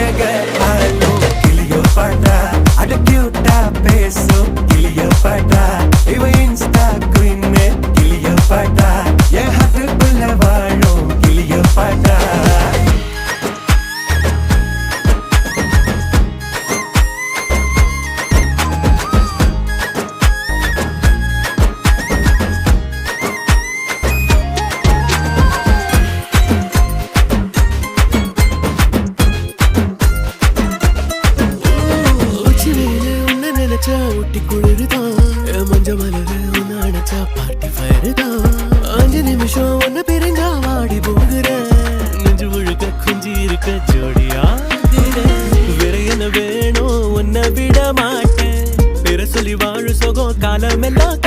அழக ஆளும் கிளியோபாட்ரா அட கியூட்டா பேசும் கிளியோபாட்ரா இவ இன்ஸ்டா குயின் கிளியோபாட்ரா என் ஹார்ட்டுக்குள்ள வாழும் கிளியோபாட்ரா ஊட்டி குளிருதான் மஞ்ச மலரு உன்ன அணைச்சா பார்ட்டி ஃபயருதான் 5 நிமிஷம் ஒன்னு பிரிஞ்சா வாடி போகிறேன் நெஞ்சு முழுக்க குஞ்சி இருக்க ஜோடியா வேற என்ன வேணும் உன்னை விட மாட்டேன் வேற சொல்லி வாழு சோகம் காலம் எல்லாம்